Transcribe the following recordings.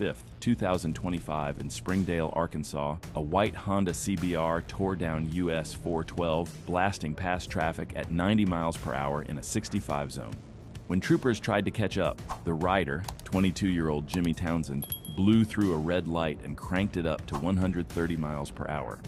5th, 2025 in Springdale, Arkansas, a white Honda CBR tore down US 412, blasting past traffic at 90 miles per hour in a 65 zone. When troopers tried to catch up, the rider, 22-year-old Jimmy Townsend, blew through a red light and cranked it up to 130 miles per hour.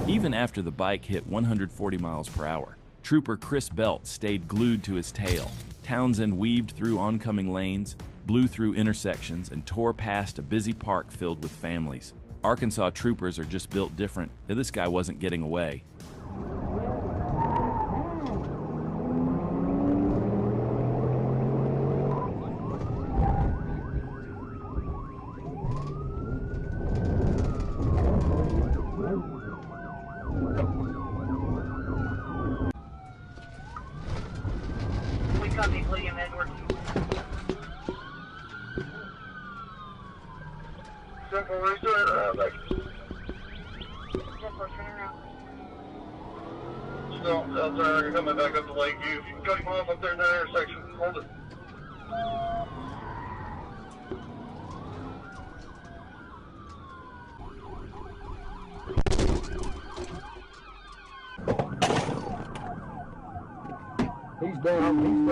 Even after the bike hit 140 miles per hour, Trooper Chris Belt stayed glued to his tail. Townsend weaved through oncoming lanes, blew through intersections, and tore past a busy park filled with families. Arkansas troopers are just built different. This guy wasn't getting away. You're coming back up to Lakeview. If you can cut him off up there in that intersection, hold it. He's down.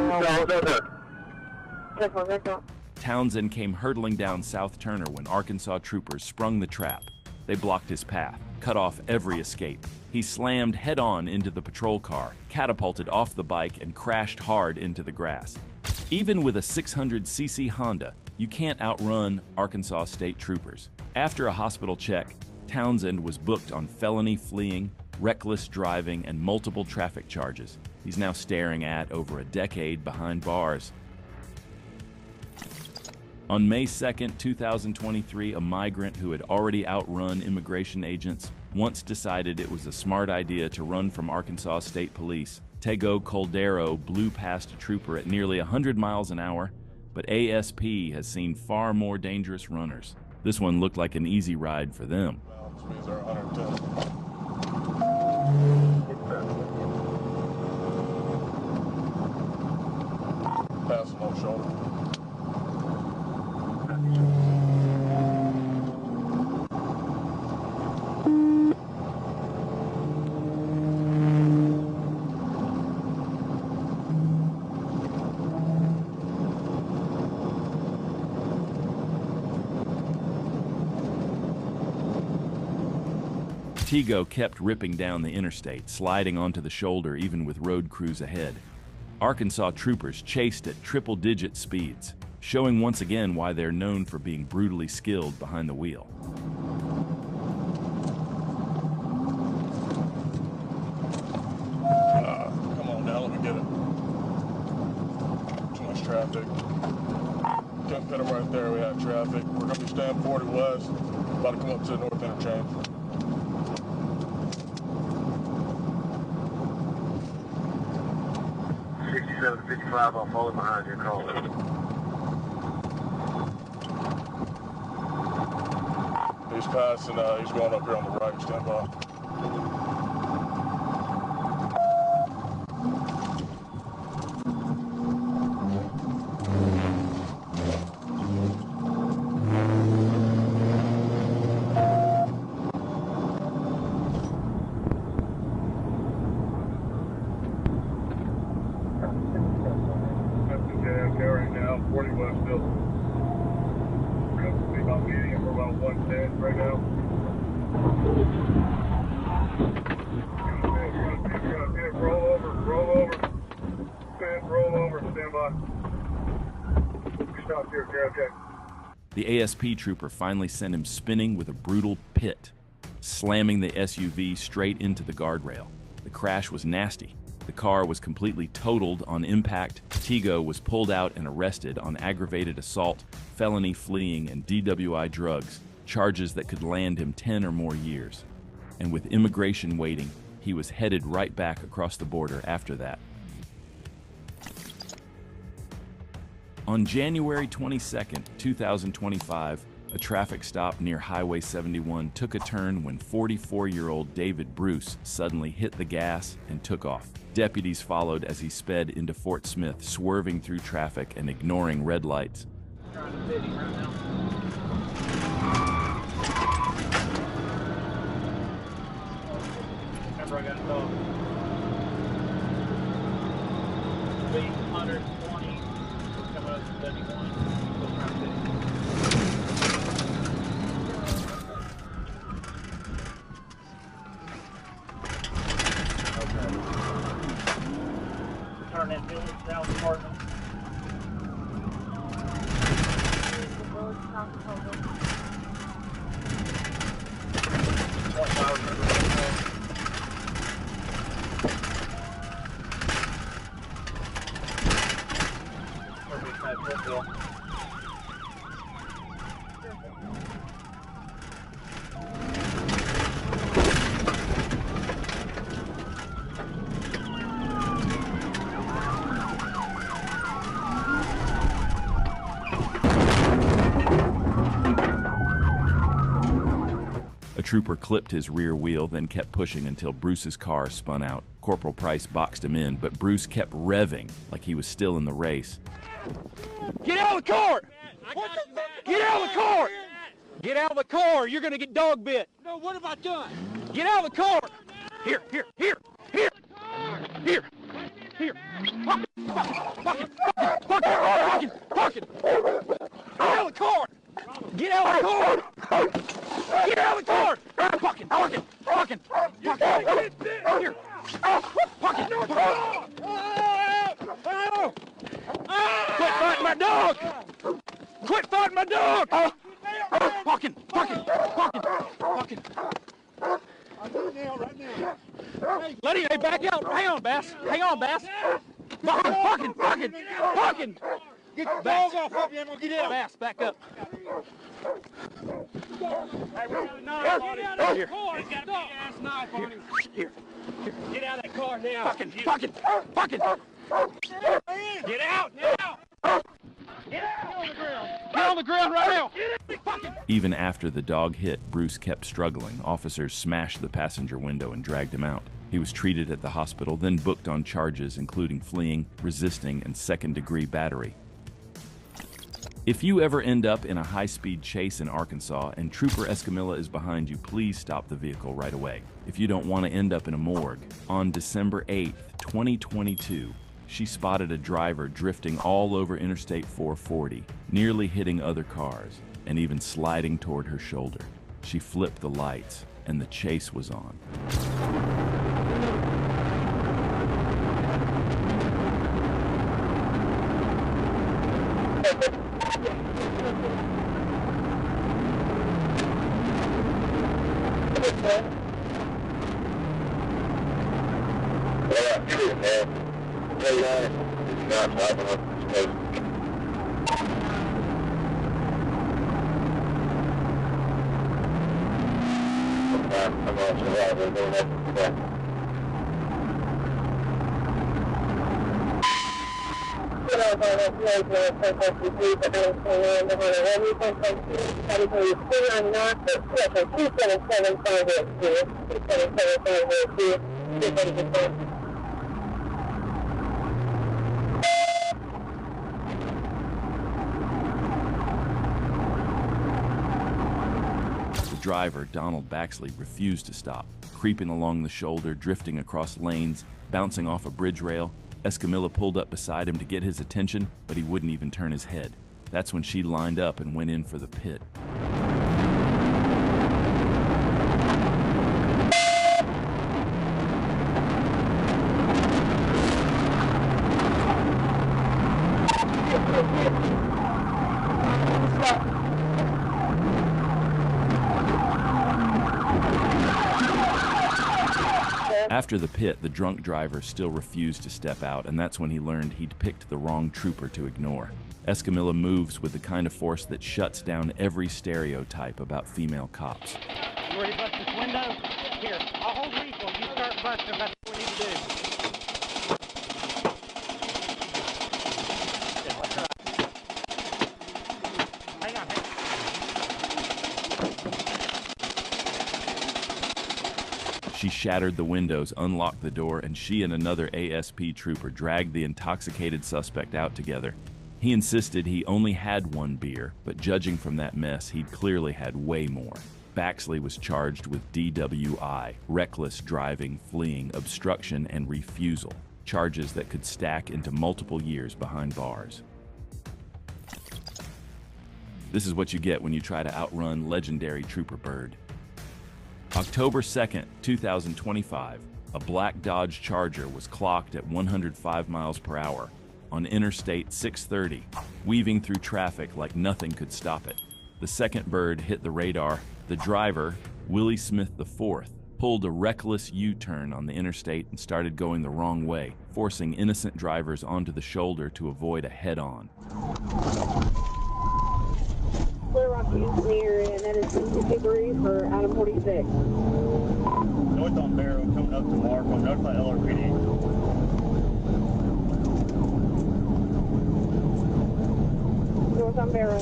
No. Townsend came hurtling down South Turner when Arkansas troopers sprung the trap. They blocked his path, cut off every escape. He slammed head-on into the patrol car, catapulted off the bike, and crashed hard into the grass. Even with a 600cc Honda, you can't outrun Arkansas State Troopers. After a hospital check, Townsend was booked on felony fleeing, reckless driving, and multiple traffic charges. He's now staring at over a decade behind bars. On May 2, 2023, a migrant who had already outrun immigration agents once decided it was a smart idea to run from Arkansas State Police. Tego Coldero blew past a trooper at nearly 100 miles an hour, but ASP has seen far more dangerous runners. This one looked like an easy ride for them. Passing on shoulder. Tego kept ripping down the interstate, sliding onto the shoulder even with road crews ahead. Arkansas troopers chased at triple-digit speeds, showing once again why they're known for being brutally skilled behind the wheel. Come on now, let me get it. Too much traffic. Can't cut him right there, we have traffic. We're going to be staying 40 west, about to come up to the north interchange. $67.55, I'll follow behind you, call it. He's passing, he's going up here on the right. Stand by. Right now, 40 west still. We're going to see about medium for about 110 right now. You're going to see it roll over, spin, roll over, stand by. Stop here, okay. The ASP trooper finally sent him spinning with a brutal pit, slamming the SUV straight into the guardrail. The crash was nasty. The car was completely totaled on impact. Tigo was pulled out and arrested on aggravated assault, felony fleeing, and DWI drugs, charges that could land him 10 or more years. And with immigration waiting, he was headed right back across the border after that. On January 22nd, 2025, a traffic stop near Highway 71 took a turn when 44-year-old David Bruce suddenly hit the gas and took off. Deputies followed as he sped into Fort Smith, swerving through traffic and ignoring red lights. Remember, I got a dog. Speed 120, coming up to 71, still trying to fit. Turn that village down the cardinal. A trooper clipped his rear wheel, then kept pushing until Bruce's car spun out. Corporal Price boxed him in, but Bruce kept revving like he was still in the race. Get out of the car! Get out of the car! Get out of the car! You're gonna get dog bit! No, what have I done? Get out of the car! Here! Fucking! Get out of the car! Get out of the car! Get out of the car! Fucking! Here! Quit fighting my dog! Quit fighting my dog! Fucking! Let him back out! Hang on, Bass! Fucking! Get the dog off of you, I'm gonna get out. Bass, back up. Hey, we got a knife on him. Here. He's got a big ass knife on him. Here. Get out of that car now. Fucking! Get out now. Get on the ground right now! Even after the dog hit, Bruce kept struggling. Officers smashed the passenger window and dragged him out. He was treated at the hospital, then booked on charges including fleeing, resisting, and second-degree battery. If you ever end up in a high-speed chase in Arkansas and Trooper Escamilla is behind you, please stop the vehicle right away. If you don't want to end up in a morgue, on December 8th, 2022, she spotted a driver drifting all over Interstate 440, nearly hitting other cars, and even sliding toward her shoulder. She flipped the lights, and the chase was on. The driver, Donald Baxley, refused to stop, creeping along the shoulder, drifting across lanes, bouncing off a bridge rail. Escamilla pulled up beside him to get his attention, but he wouldn't even turn his head. That's when she lined up and went in for the pit. After the pit, the drunk driver still refused to step out, and that's when he learned he'd picked the wrong trooper to ignore. Escamilla moves with the kind of force that shuts down every stereotype about female cops. You ready to bust this window? Here, I'll hold lethal. You start busting. That's what we need to do. Hang on. She shattered the windows, unlocked the door, and she and another ASP trooper dragged the intoxicated suspect out together. He insisted he only had one beer, but judging from that mess, he'd clearly had way more. Baxley was charged with DWI, reckless driving, fleeing, obstruction, and refusal, charges that could stack into multiple years behind bars. This is what you get when you try to outrun legendary Trooper Bird. October 2nd, 2025, a black Dodge Charger was clocked at 105 miles per hour on Interstate 630, weaving through traffic like nothing could stop it. The second bird hit the radar. The driver, Willie Smith IV, pulled a reckless U-turn on the interstate and started going the wrong way, forcing innocent drivers onto the shoulder to avoid a head-on. Clear Rocky Engineer, and that is 53 for Adam 46. North on Barrow, coming up to Markham, notify LRPD. North on Barrow.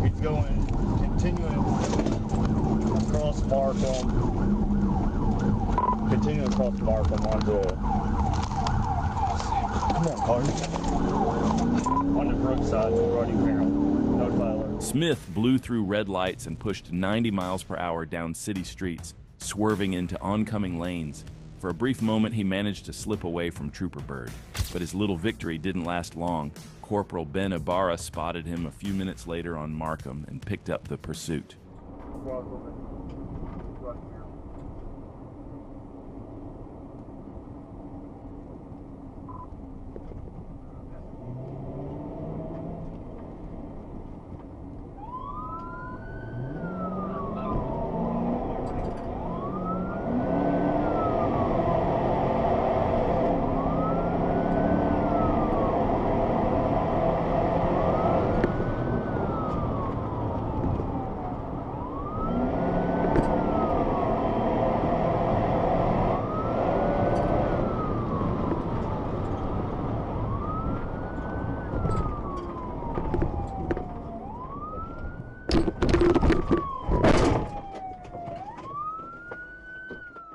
It's going, continuing across Markham, onto, come on, cars, on the roadside, running Barrow. Notify alert. Smith blew through red lights and pushed 90 miles per hour down city streets, swerving into oncoming lanes. For a brief moment, he managed to slip away from Trooper Bird, but his little victory didn't last long. Corporal Ben Ibarra spotted him a few minutes later on Markham and picked up the pursuit.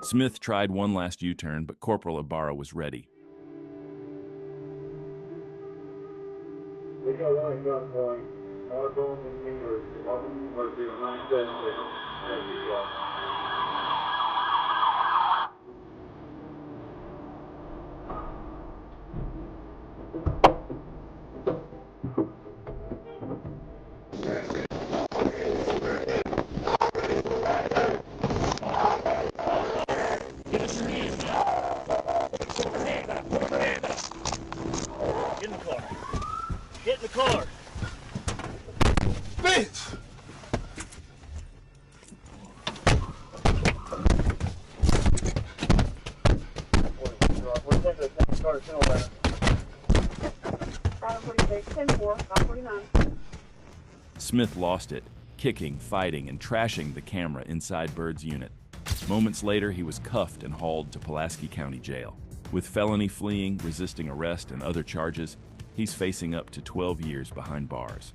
Smith tried one last U-turn, but Corporal Ibarra was ready. We got one at gunpoint. Markham and English. Markham was the 976. Get in the car. Bitch! Smith lost it, kicking, fighting, and trashing the camera inside Bird's unit. Moments later, he was cuffed and hauled to Pulaski County Jail. With felony fleeing, resisting arrest, and other charges, he's facing up to 12 years behind bars.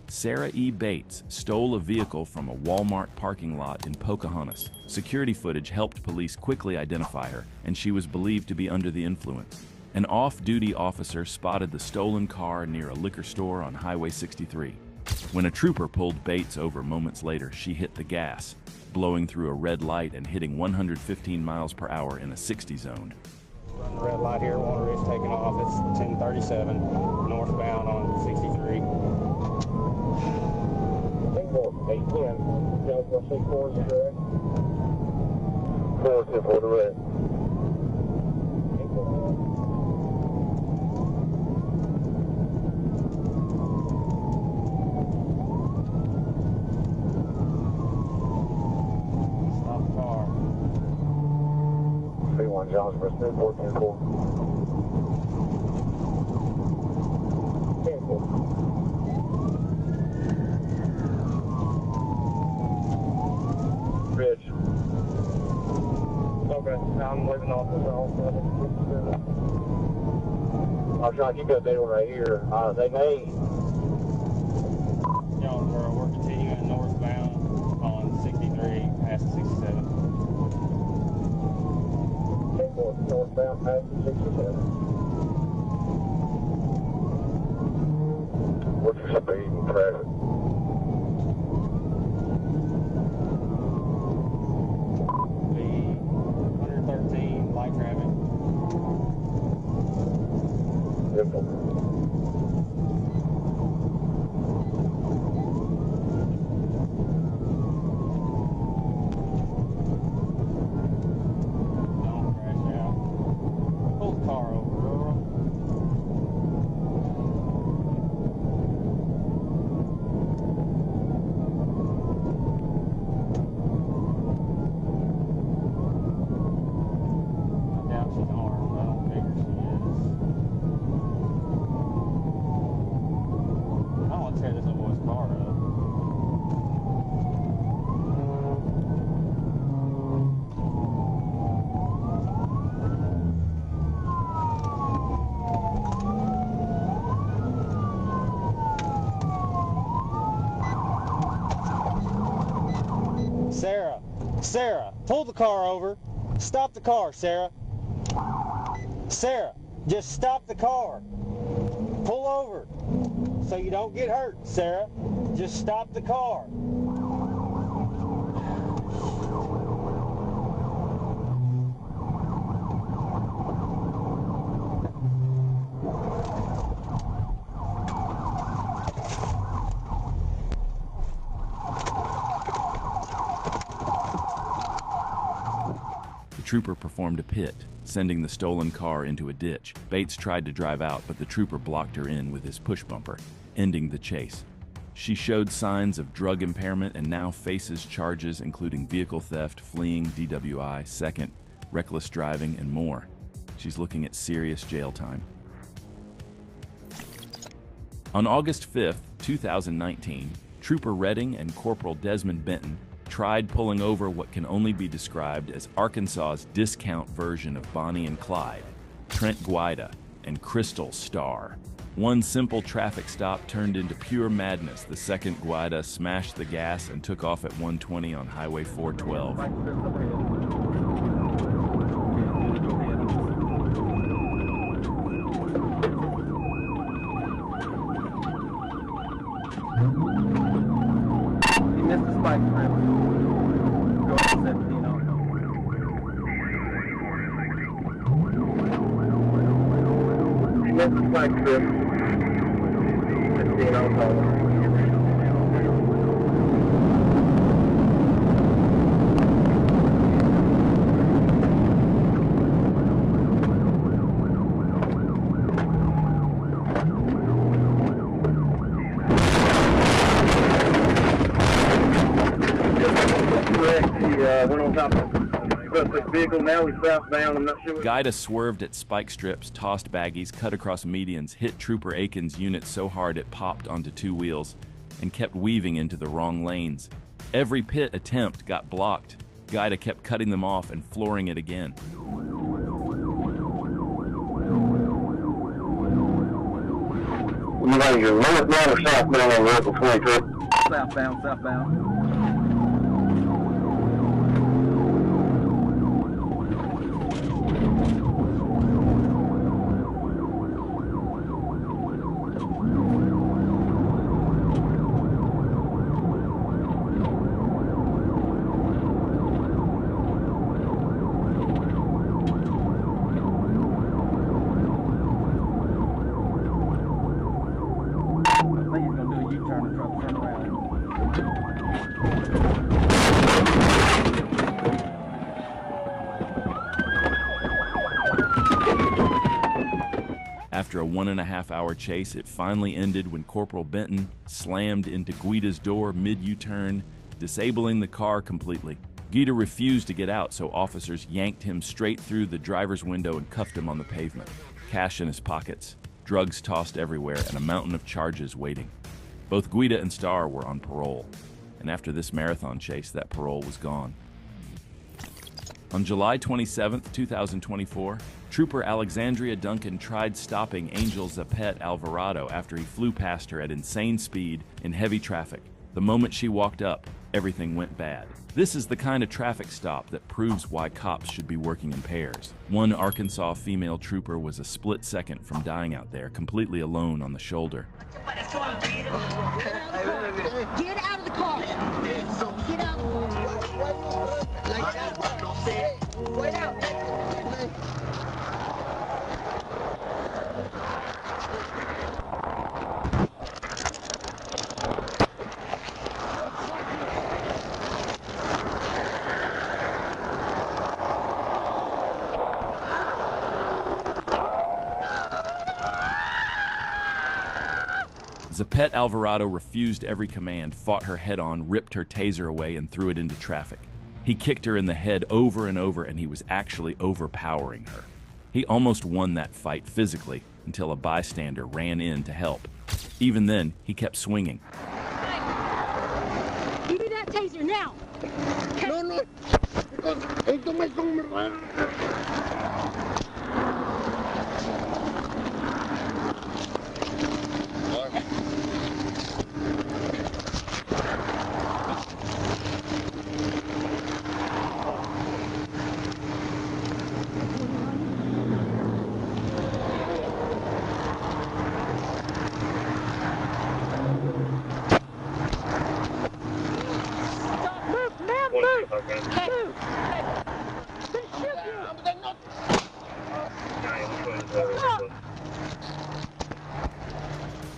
Sarah E. Bates stole a vehicle from a Walmart parking lot in Pocahontas. Security footage helped police quickly identify her, and she was believed to be under the influence. An off-duty officer spotted the stolen car near a liquor store on Highway 63. When a trooper pulled Bates over moments later, she hit the gas, blowing through a red light and hitting 115 miles per hour in a 60 zone. Run the red light here, water is taking off. It's 1037 northbound on 63. 810, Delta 64 is correct. 410 for the red. Stop the car. 31 Johnson, 410 4. 10 4. Bridge. Okay, now I'm leaving off this I'll try to keep that data right here. They may. Jonesboro, we're continuing northbound on 63 past 67. Northbound past 67. What's your speed and traffic? Light traffic. Don't crash out. Pull the car over, Rural. She's armed. I don't figure she is. I don't want to tear this little boy's car up. Sarah, pull the car over. Stop the car, Sarah. Sarah, just stop the car. Pull over so you don't get hurt, Sarah. Just stop the car. The trooper performed a pit, sending the stolen car into a ditch. Bates tried to drive out, but the trooper blocked her in with his push bumper, ending the chase. She showed signs of drug impairment and now faces charges including vehicle theft, fleeing, DWI, second, reckless driving, and more. She's looking at serious jail time. On August 5th, 2019, Trooper Redding and Corporal Desmond Benton tried pulling over what can only be described as Arkansas's discount version of Bonnie and Clyde, Trent Guida, and Crystal Starr. One simple traffic stop turned into pure madness. The second Guida smashed the gas and took off at 120 on Highway 412. Spike strip. Go to 17 on. Missed the spike strip. 15 on call. Went on top of the vehicle. Now he's southbound. I'm not sure. Guida swerved at spike strips, tossed baggies, cut across medians, hit Trooper Aiken's unit so hard it popped onto two wheels, and kept weaving into the wrong lanes. Every pit attempt got blocked. Guida kept cutting them off and flooring it again. You want your northbound or southbound on Local 22? Southbound, southbound. I think he's going to do a U-turn and try to turn around. After a 1.5-hour chase, it finally ended when Corporal Benton slammed into Guida's door mid-U-turn, disabling the car completely. Guida refused to get out, so officers yanked him straight through the driver's window and cuffed him on the pavement. Cash in his pockets, drugs tossed everywhere, and a mountain of charges waiting. Both Guida and Starr were on parole, and after this marathon chase, that parole was gone. On July 27, 2024, Trooper Alexandria Duncan tried stopping Angel Zapet Alvarado after he flew past her at insane speed in heavy traffic. The moment she walked up, everything went bad. This is the kind of traffic stop that proves why cops should be working in pairs. One Arkansas female trooper was a split second from dying out there, completely alone on the shoulder. Get out of the car! Get out of the car! Wait out! Zapet Alvarado refused every command, fought her head-on, ripped her taser away, and threw it into traffic. He kicked her in the head over and over, and he was actually overpowering her. He almost won that fight physically until a bystander ran in to help. Even then, he kept swinging. Give me that taser now! No. Esto me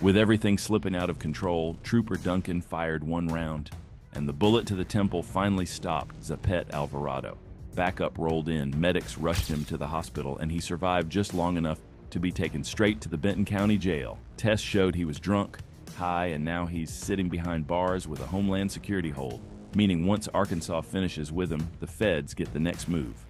With everything slipping out of control, Trooper Duncan fired one round, and the bullet to the temple finally stopped Zapet Alvarado. Backup rolled in, medics rushed him to the hospital, and he survived just long enough to be taken straight to the Benton County Jail. Tests showed he was drunk, high, and now he's sitting behind bars with a Homeland Security hold, meaning once Arkansas finishes with him, the feds get the next move.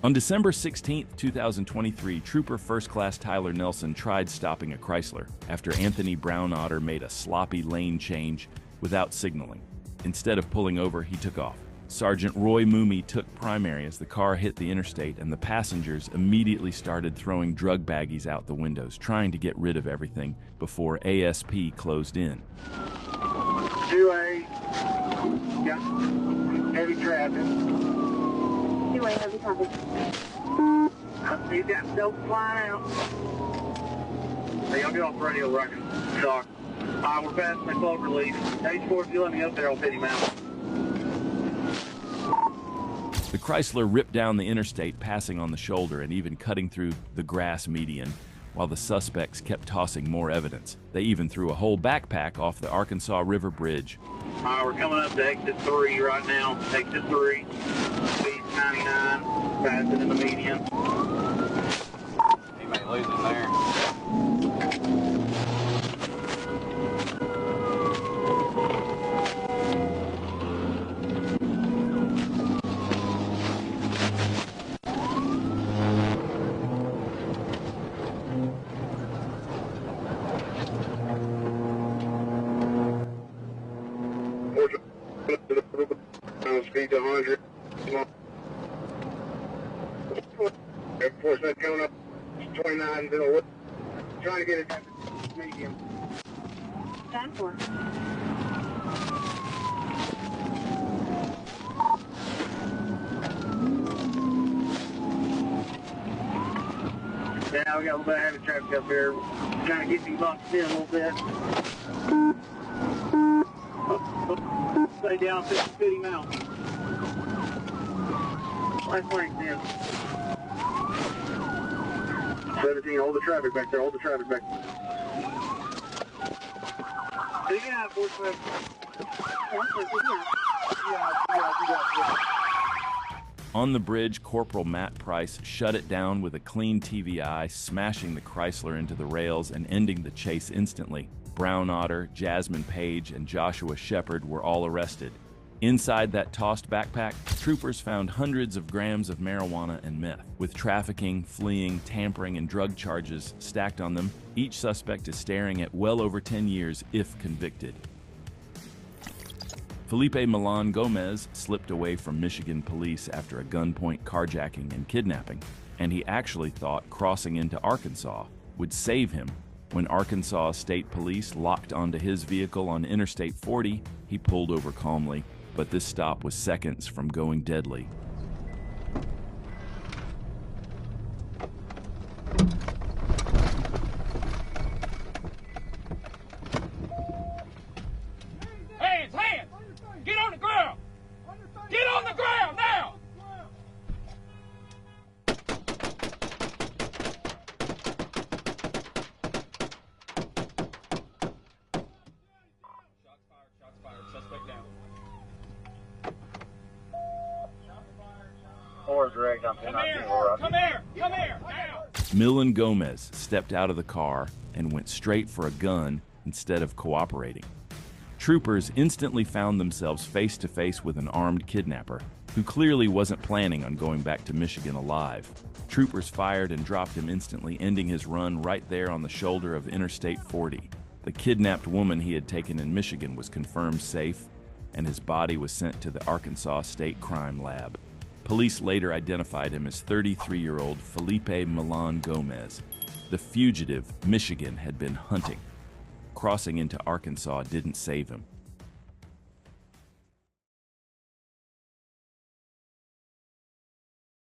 On December 16, 2023, Trooper First Class Tyler Nelson tried stopping a Chrysler after Anthony Brownotter made a sloppy lane change without signaling. Instead of pulling over, he took off. Sergeant Roy Moomey took primary as the car hit the interstate, and the passengers immediately started throwing drug baggies out the windows, trying to get rid of everything before ASP closed in. 2A, got heavy traffic. 2A, heavy traffic. I see that dope flying out. Hey, y'all get off the radio right now. Doc. We're passing the clover leaf. H4, if you let me up there, I'll pit him out. The Chrysler ripped down the interstate, passing on the shoulder and even cutting through the grass median, while the suspects kept tossing more evidence. They even threw a whole backpack off the Arkansas River Bridge. We're coming up to exit 3 right now. Exit 3, speed 99, passing in the median. He may lose it there. Speed to 100. Of course, that's going up 29, trying to get it medium. 10-4. Yeah, we got a little bit of heavy traffic up here. Trying to get these boxes in a little bit. Stay down 50 miles. Last lane, 10. 17, hold the traffic back there, hold the traffic back there. Take it out, 45. Yeah. On the bridge, Corporal Matt Price shut it down with a clean TVI, smashing the Chrysler into the rails and ending the chase instantly. Brown Otter, Jasmine Page, and Joshua Shepard were all arrested. Inside that tossed backpack, troopers found hundreds of grams of marijuana and meth. With trafficking, fleeing, tampering, and drug charges stacked on them, each suspect is staring at well over 10 years if convicted. Felipe Milan Gomez slipped away from Michigan police after a gunpoint carjacking and kidnapping, and he actually thought crossing into Arkansas would save him. When Arkansas State Police locked onto his vehicle on Interstate 40, he pulled over calmly, but this stop was seconds from going deadly. Hands! Get on the ground! Get on the ground now! Shots fired. Suspect down. Or direct, I'm Come here! Now! Milan Gomez stepped out of the car and went straight for a gun instead of cooperating. Troopers instantly found themselves face to face with an armed kidnapper who clearly wasn't planning on going back to Michigan alive. Troopers fired and dropped him instantly, ending his run right there on the shoulder of Interstate 40. The kidnapped woman he had taken in Michigan was confirmed safe, and his body was sent to the Arkansas State Crime Lab. Police later identified him as 33-year-old Felipe Milan Gomez, the fugitive Michigan had been hunting. Crossing into Arkansas didn't save him.